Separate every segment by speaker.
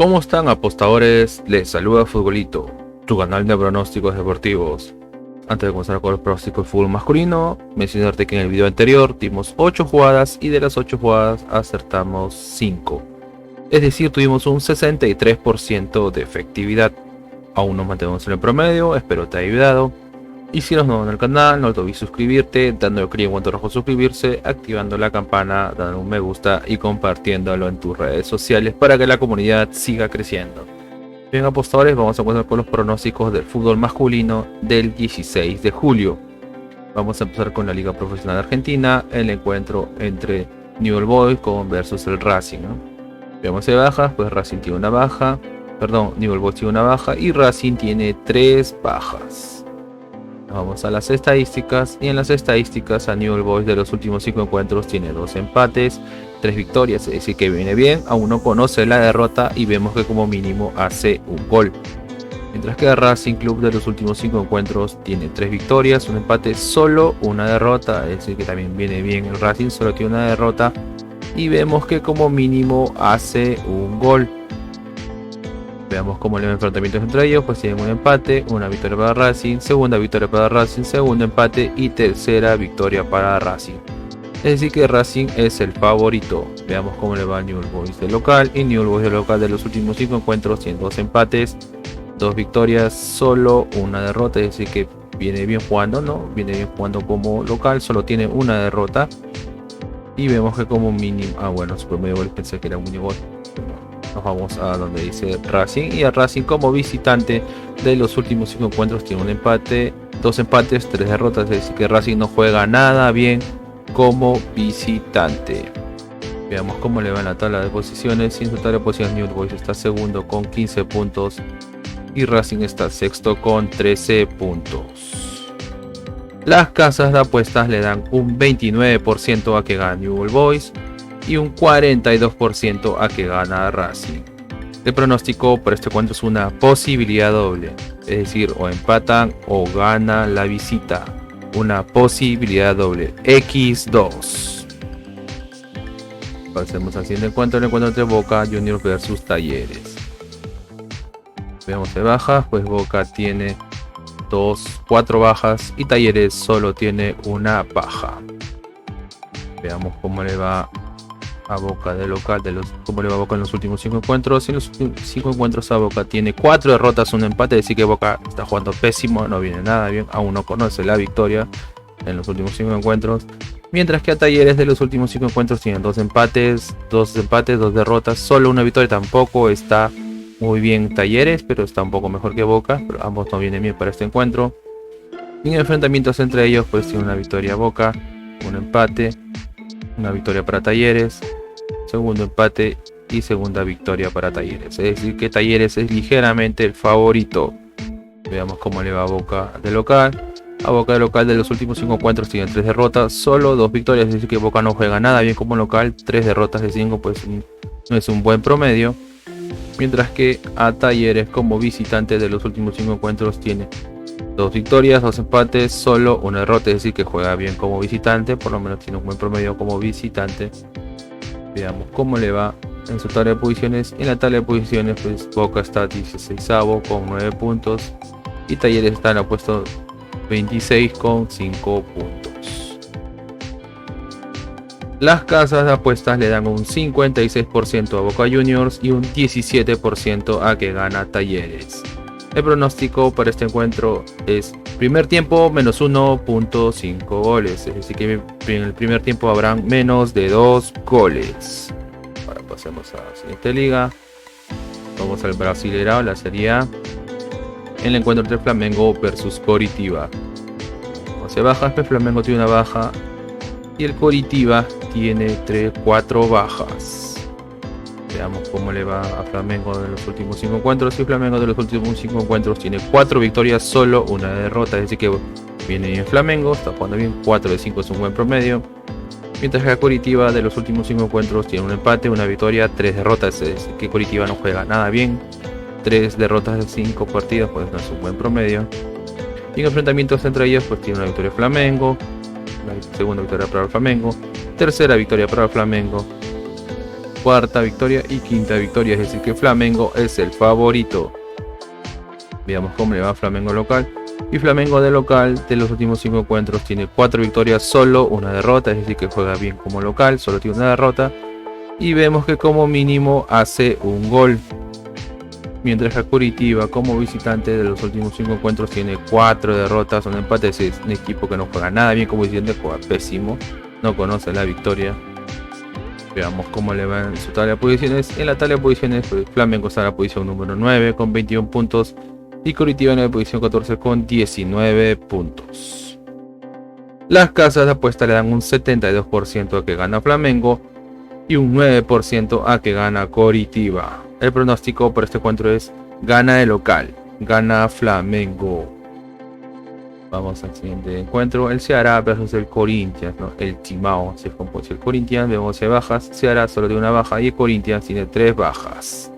Speaker 1: ¿Cómo están, apostadores? Les saluda Futbolito, tu canal de pronósticos deportivos. Antes de comenzar con el pronóstico del fútbol masculino, mencionarte que en el video anterior dimos 8 jugadas y de las 8 jugadas acertamos 5. Es decir, tuvimos un 63% de efectividad. Aún nos mantenemos en el promedio, espero te haya ayudado. Y si eres nuevo en el canal, no te olvides suscribirte, dándole clic en botón rojo suscribirse, activando la campana, dando un me gusta y compartiéndolo en tus redes sociales para que la comunidad siga creciendo. Bien, apostadores, vamos a comenzar con los pronósticos del fútbol masculino del 16 de julio. Vamos a empezar con la Liga Profesional Argentina, el encuentro entre Newell's Boys versus el Racing, ¿no? Veamos de bajas, pues Racing tiene una baja, Newell's Boys tiene una baja y Racing tiene 3 bajas. Vamos a las estadísticas, y en las estadísticas a Newell's Boys de los últimos 5 encuentros tiene 2 empates, 3 victorias, es decir que viene bien, aún no conoce la derrota y vemos que como mínimo hace un gol. Mientras que Racing Club de los últimos 5 encuentros tiene 3 victorias, un empate, solo una derrota, es decir que también viene bien el Racing, solo tiene una derrota y vemos que como mínimo hace un gol. Veamos cómo le va enfrentamientos entre ellos, pues tienen un empate, una victoria para Racing, segunda victoria para Racing, segundo empate y tercera victoria para Racing. Es decir que Racing es el favorito. Veamos cómo le va a Newell's Boys de local, y Newell's Boys de local de los últimos 5 encuentros tiene 2 empates, 2 victorias, solo una derrota, es decir que viene bien jugando, ¿no? Viene bien jugando como local, solo tiene una derrota. Y vemos que como mínimo, bueno, su promedio gol pensé que era un mini gol. Nos vamos a donde dice Racing, y a Racing como visitante de los últimos 5 encuentros tiene un empate, 2 empates, 3 derrotas, es decir que Racing no juega nada bien como visitante. Veamos cómo le va en la tabla de posiciones. En su tabla de posiciones Newell's Boys está segundo con 15 puntos y Racing está sexto con 13 puntos. Las casas de apuestas le dan un 29% a que gana Newell's Boys y un 42% a que gana Racing. El pronóstico para este encuentro es una posibilidad doble, es decir, o empatan o gana la visita. Una posibilidad doble, X2. Pasemos al siguiente encuentro, el encuentro entre Boca Juniors versus Talleres. Veamos de bajas, pues Boca tiene 4 bajas y Talleres solo tiene una baja. Veamos cómo le va a Boca de local, cómo le va a Boca en los últimos 5 encuentros. En los últimos 5 encuentros a Boca tiene 4 derrotas, un empate, es decir que Boca está jugando pésimo, no viene nada bien, aún no conoce la victoria en los últimos 5 encuentros. Mientras que a Talleres de los últimos 5 encuentros tienen 2 empates, 2 derrotas, solo una victoria. Tampoco está muy bien Talleres, pero está un poco mejor que Boca, pero ambos no vienen bien para este encuentro. Y en enfrentamientos entre ellos pues tiene una victoria Boca, un empate, una victoria para Talleres, segundo empate y segunda victoria para Talleres, es decir que Talleres es ligeramente el favorito. Veamos cómo le va a Boca de local. A Boca de local de los últimos 5 encuentros tienen 3 derrotas, solo 2 victorias, es decir que Boca no juega nada bien como local. 3 derrotas de 5 pues no es un buen promedio. Mientras que a Talleres como visitante de los últimos 5 encuentros tiene 2 victorias, 2 empates, solo una derrota, es decir que juega bien como visitante, por lo menos tiene un buen promedio como visitante. Veamos cómo le va en su tabla de posiciones. En la tabla de posiciones pues Boca está 16avo con 9 puntos y Talleres está en el puesto 26 con 5 puntos. Las casas de apuestas le dan un 56% a Boca Juniors y un 17% a que gana Talleres. El pronóstico para este encuentro es primer tiempo menos 1.5 goles, es decir que en el primer tiempo habrán menos de 2 goles. Ahora pasemos a la siguiente liga. Vamos al Brasileirão, la Serie A. En el encuentro entre Flamengo versus Coritiba. Como se baja, el Flamengo tiene una baja y el Coritiba tiene 4 bajas. Veamos cómo le va a Flamengo de los últimos 5 encuentros. Y Flamengo de los últimos 5 encuentros tiene 4 victorias, solo una derrota. Es decir que viene bien Flamengo, está jugando bien, 4 de 5 es un buen promedio. Mientras que Coritiba de los últimos 5 encuentros tiene un empate, una victoria, 3 derrotas. Es decir que Coritiba no juega nada bien. 3 derrotas de 5 partidos, pues no es un buen promedio. Y en enfrentamientos entre ellos pues tiene una victoria Flamengo, una segunda victoria para el Flamengo, tercera victoria para el Flamengo, cuarta victoria y quinta victoria, es decir que Flamengo es el favorito. Veamos cómo le va a Flamengo local. Y Flamengo de local, de los últimos 5 encuentros, tiene 4 victorias, solo una derrota, es decir que juega bien como local, solo tiene una derrota. Y vemos que como mínimo hace un gol. Mientras que Curitiba como visitante de los últimos 5 encuentros tiene 4 derrotas, un empate, es un equipo que no juega nada bien como visitante, juega pésimo, no conoce la victoria. Veamos cómo le va en su tabla de posiciones. En la tabla de posiciones, pues, Flamengo está en la posición número 9 con 21 puntos y Curitiba en la posición 14 con 19 puntos. Las casas de apuesta le dan un 72% a que gana Flamengo y un 9% a que gana Curitiba. El pronóstico por este encuentro es gana de local, gana Flamengo. Vamos al siguiente encuentro, el Ceará versus el Corinthians, ¿no? El Timao se compone el Corinthians, vemos bajas, Ceará solo tiene una baja y el Corinthians tiene 3 bajas.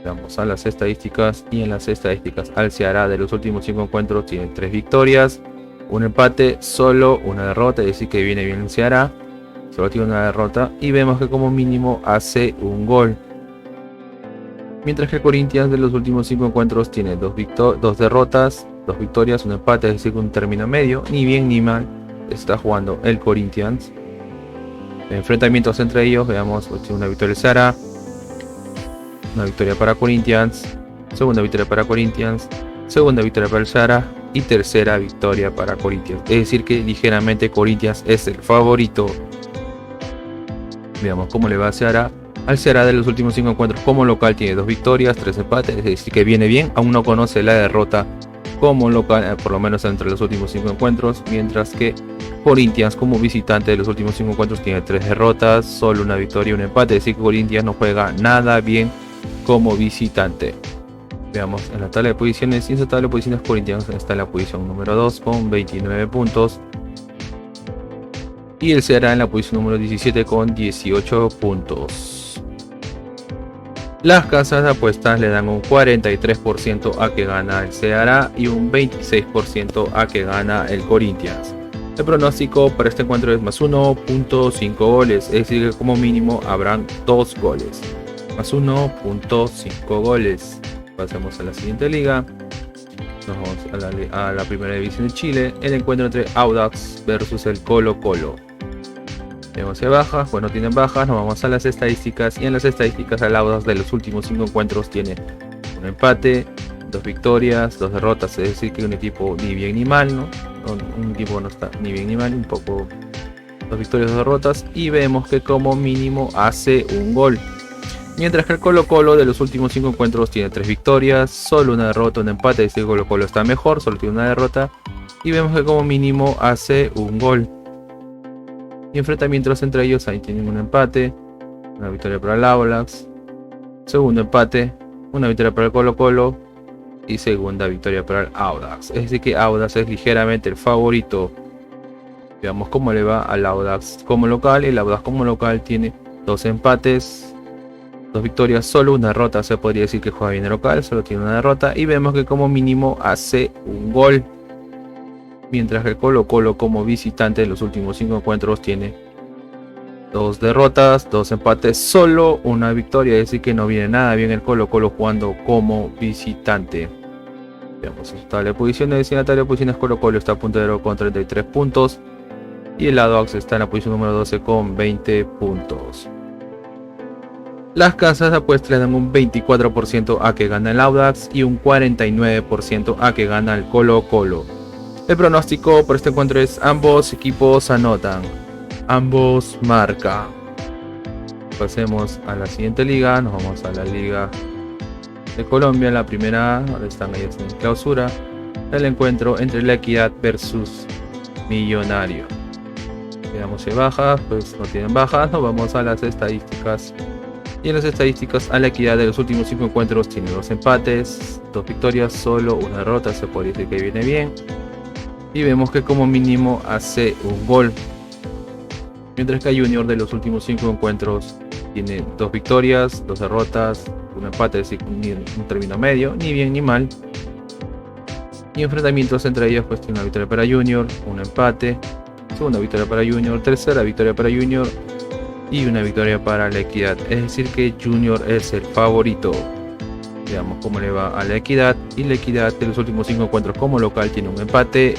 Speaker 1: Vamos a las estadísticas y en las estadísticas al Ceará de los últimos 5 encuentros tiene 3 victorias, un empate, solo una derrota, es decir que viene bien el Ceará, solo tiene una derrota y vemos que como mínimo hace un gol. Mientras que Corinthians de los últimos 5 encuentros tiene 2 derrotas, 2 victorias, un empate, es decir, un término medio, ni bien ni mal está jugando el Corinthians. Enfrentamientos entre ellos, veamos, una victoria del Ceará, una victoria para Corinthians, segunda victoria para Corinthians, segunda victoria para el Ceará y tercera victoria para Corinthians. Es decir que ligeramente Corinthians es el favorito. Veamos cómo le va a Ceará. Al Ceará de los últimos 5 encuentros como local tiene 2 victorias, 3 empates, es decir que viene bien, aún no conoce la derrota como local, por lo menos entre los últimos 5 encuentros, mientras que Corinthians como visitante de los últimos 5 encuentros tiene 3 derrotas, solo una victoria y un empate, es decir que Corinthians no juega nada bien como visitante. Veamos en la tabla de posiciones, y en esa tabla de posiciones Corinthians está en la posición número 2 con 29 puntos. Y el Ceará en la posición número 17 con 18 puntos. Las casas de apuestas le dan un 43% a que gana el Ceará y un 26% a que gana el Corinthians. El pronóstico para este encuentro es más 1.5 goles, es decir que como mínimo habrán 2 goles. Más 1.5 goles. Pasemos a la siguiente liga. Nos vamos a la primera división de Chile. El encuentro entre Audax versus el Colo Colo. Tenemos bajas, pues no tienen bajas, nos vamos a las estadísticas y en las estadísticas el Audax de los últimos 5 encuentros tiene un empate, 2 victorias, 2 derrotas, es decir que un equipo ni bien ni mal, ¿no? Un equipo no está ni bien ni mal, un poco 2 victorias, 2 derrotas y vemos que como mínimo hace un gol. Mientras que el Colo Colo de los últimos 5 encuentros tiene 3 victorias, solo una derrota, un empate, es decir que Colo Colo está mejor, solo tiene una derrota y vemos que como mínimo hace un gol. Y enfrentamientos entre ellos, ahí tienen un empate, una victoria para el Audax, segundo empate, una victoria para el Colo Colo y segunda victoria para el Audax. Es decir que Audax es ligeramente el favorito. Veamos cómo le va al Audax como local. El Audax como local tiene 2 empates, 2 victorias, solo una derrota. Se podría decir que juega bien de local, solo tiene una derrota y vemos que como mínimo hace un gol. Mientras que Colo Colo como visitante en los últimos 5 encuentros tiene 2 derrotas, 2 empates, solo una victoria, es decir que no viene nada bien el Colo Colo jugando como visitante. Veamos en la tabla de posiciones, y en la tabla de posiciones Colo Colo está puntero con 33 puntos y el Audax está en la posición número 12 con 20 puntos. Las casas de apuestas le dan un 24% a que gana el Audax y un 49% a que gana el Colo Colo. El pronóstico por este encuentro es ambos equipos anotan, ambos marca. Pasemos a la siguiente liga, nos vamos a la liga de Colombia, la primera, ahora están ellos en clausura. El encuentro entre La Equidad versus Millonario. Veamos si hay bajas, pues no tienen bajas, nos vamos a las estadísticas. Y en las estadísticas a La Equidad de los últimos 5 encuentros tiene 2 empates, 2 victorias, solo una derrota, se puede decir que viene bien. Y vemos que como mínimo hace un gol. Mientras que Junior de los últimos 5 encuentros tiene 2 victorias, 2 derrotas, un empate, es decir, un término medio, ni bien ni mal. Y enfrentamientos entre ellos pues tiene una victoria para Junior, un empate, segunda victoria para Junior, tercera victoria para Junior y una victoria para la Equidad, es decir que Junior es el favorito. Veamos cómo le va a la Equidad, y la Equidad de los últimos 5 encuentros como local tiene un empate,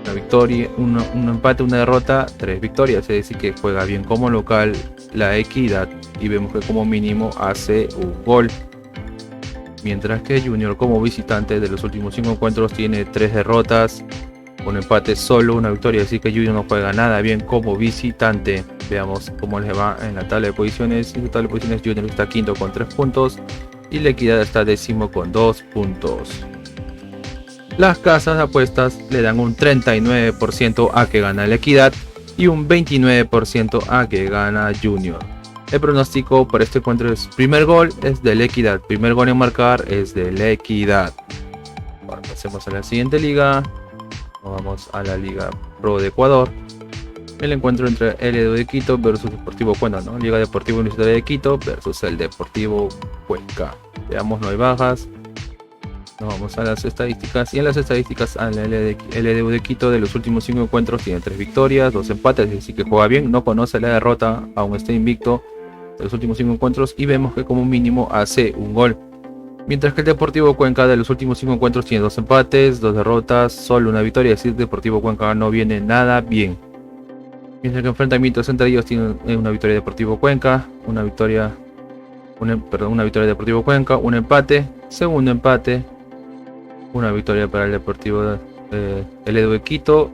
Speaker 1: una victoria, un empate, una derrota, 3 victorias, es decir que juega bien como local la Equidad y vemos que como mínimo hace un gol. Mientras que Junior como visitante de los últimos 5 encuentros tiene 3 derrotas, un empate, solo una victoria, así que Junior no juega nada bien como visitante. Veamos cómo les va en la tabla de posiciones. En la tabla de posiciones Junior está quinto con 3 puntos y la Equidad está décimo con 2 puntos. Las casas de apuestas le dan un 39% a que gana la Equidad y un 29% a que gana Junior. El pronóstico para este encuentro es: primer gol es de la Equidad, primer gol en marcar es de la Equidad. Ahora pasemos a la siguiente liga. Vamos a la Liga Pro de Ecuador. El encuentro entre LDU de Quito versus Deportivo Cuenca, ¿no? Liga Deportiva Universitaria de Quito versus el Deportivo Cuenca. Veamos, no hay bajas. Nos vamos a las estadísticas. Y en las estadísticas, el LDU de Quito de los últimos 5 encuentros tiene 3 victorias, 2 empates, es decir que juega bien, no conoce la derrota, aún está invicto de los últimos 5 encuentros, y vemos que como mínimo hace un gol. Mientras que el Deportivo Cuenca de los últimos 5 encuentros tiene 2 empates, 2 derrotas, solo una victoria, es decir, Deportivo Cuenca no viene nada bien. Mientras que enfrentamientos entre ellos tienen una victoria de Deportivo Cuenca, una victoria de Deportivo Cuenca, un empate, segundo empate, una victoria para el Deportivo el Edu de Quito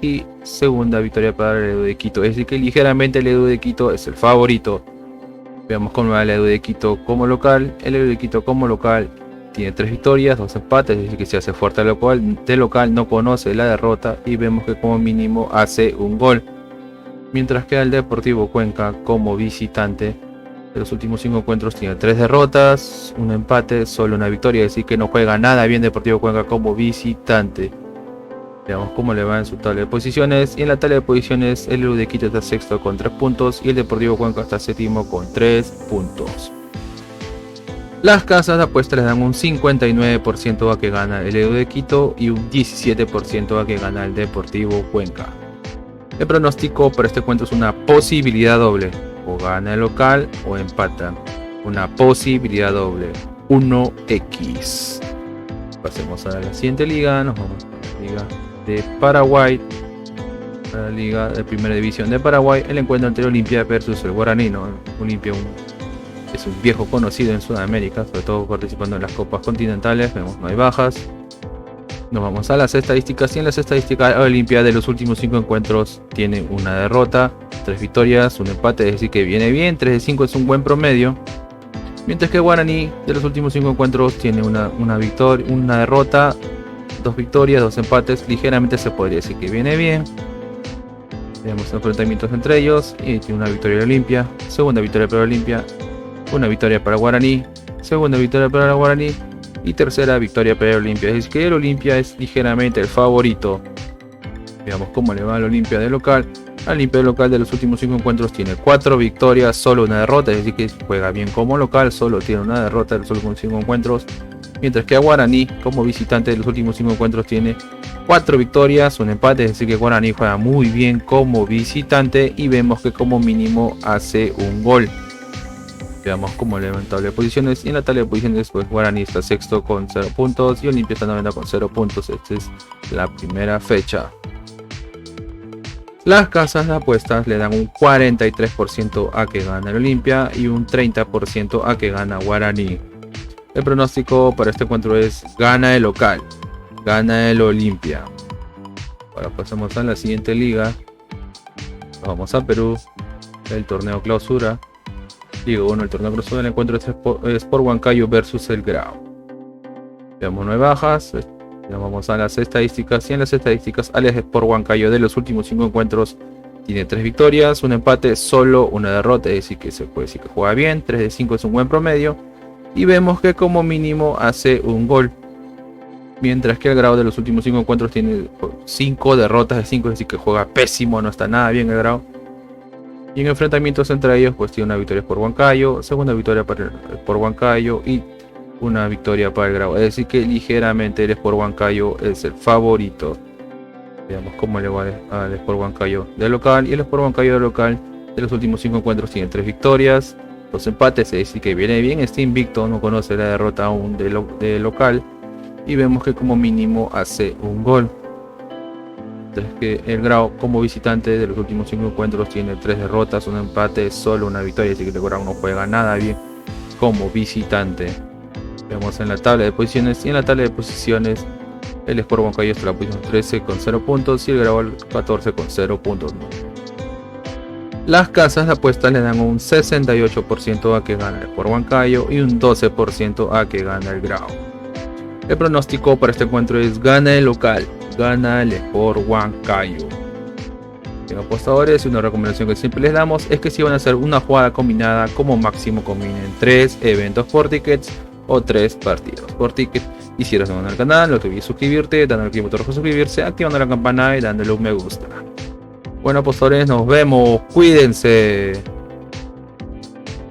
Speaker 1: y segunda victoria para el Edu de Quito, es decir que ligeramente el Edu de Quito es el favorito. Veamos cómo va el Edu de Quito como local. El Edu de Quito como local tiene 3 victorias, 2 empates, es decir que se hace fuerte de local, no conoce la derrota y vemos que como mínimo hace un gol. Mientras que el Deportivo Cuenca como visitante de los últimos 5 encuentros tiene 3 derrotas, un empate, solo una victoria, es decir que no juega nada bien Deportivo Cuenca como visitante. Veamos cómo le va en su tabla de posiciones. Y en la tabla de posiciones el Edu de Quito está sexto con 3 puntos y el Deportivo Cuenca está séptimo con 3 puntos. Las casas de apuestas les dan un 59% a que gana el Edu de Quito y un 17% a que gana el Deportivo Cuenca. El pronóstico para este encuentro es una posibilidad doble: o gana el local o empata. Una posibilidad doble, 1x. Pasemos a la siguiente liga. Nos vamos a la liga de Paraguay, la liga de primera división de Paraguay. El encuentro entre Olimpia versus el Guaraní, ¿no? Olimpia es un viejo conocido en Sudamérica, sobre todo participando en las copas continentales. Vemos no hay bajas. Nos vamos a las estadísticas y en las estadísticas Olimpia de los últimos 5 encuentros tiene una derrota, 3 victorias, un empate, es decir que viene bien, 3 de 5 es un buen promedio. Mientras que Guaraní de los últimos 5 encuentros tiene una victoria, una derrota, 2 victorias, 2 empates, ligeramente se podría decir que viene bien. Tenemos enfrentamientos entre ellos y tiene una victoria de Olimpia, segunda victoria para Olimpia, una victoria para Guaraní, segunda victoria para Guaraní y tercera victoria para el Olimpia. Es decir que el Olimpia es ligeramente el favorito. Veamos cómo le va al Olimpia de local. El Olimpia de local de los últimos 5 encuentros tiene 4 victorias, solo una derrota, es decir que juega bien como local, solo tiene una derrota de los últimos 5 encuentros. Mientras que a Guaraní como visitante de los últimos 5 encuentros tiene 4 victorias, un empate, es decir que Guaraní juega muy bien como visitante y vemos que como mínimo hace un gol. Veamos cómo le va en tabla de posiciones. Y en la tabla de posiciones pues Guaraní está sexto con 0 puntos y Olimpia está novena con 0 puntos. Esta es la primera fecha. Las casas de apuestas le dan un 43% a que gana el Olimpia y un 30% a que gana Guaraní. El pronóstico para este encuentro es: gana el local, gana el Olimpia. Ahora pasamos a la siguiente liga. Vamos a Perú, el torneo clausura. Liga 1, el torneo clausura. El encuentro es Sport Huancayo versus el Grau. Veamos, no hay bajas. Vamos a las estadísticas y en las estadísticas Alias Sport Huancayo de los últimos 5 encuentros tiene 3 victorias, un empate, solo una derrota, es decir que se puede decir que juega bien, 3 de 5 es un buen promedio y vemos que como mínimo hace un gol. Mientras que el Grau de los últimos 5 encuentros tiene 5 derrotas de 5, es decir que juega pésimo, no está nada bien el Grau. Y en enfrentamientos entre ellos pues tiene una victoria por Huancayo, segunda victoria por Huancayo y una victoria para el Grau, es decir que ligeramente el Sport Huancayo es el favorito. Veamos cómo le va al Sport Huancayo de local. Y el Sport Huancayo de local De los últimos 5 encuentros tiene 3 victorias, 2 empates, es decir que viene bien, está invicto, no conoce la derrota aún de local. Y vemos que como mínimo hace un gol. Entonces que el Grau como visitante de los últimos 5 encuentros tiene 3 derrotas, un empate, solo una victoria, así que el Grau no juega nada bien como visitante. Vemos en la tabla de posiciones, y en la tabla de posiciones el Sport Huancayo está en la posición 13 con 0 puntos y el Grau 14 con 0 puntos. Las casas de apuestas le dan un 68% a que gana el Sport Huancayo y un 12% a que gana el Grau. El pronóstico para este encuentro es gana el local, gana el Sport Huancayo. En apostadores, una recomendación que siempre les damos es que si van a hacer una jugada combinada, como máximo combinen 3 eventos por tickets o 3 partidos por ticket. Y si eres nuevo en el canal, no te olvides suscribirte, dándole al clic rojo suscribirse, activando la campana y dándole un me gusta. Bueno apostadores, nos vemos, cuídense.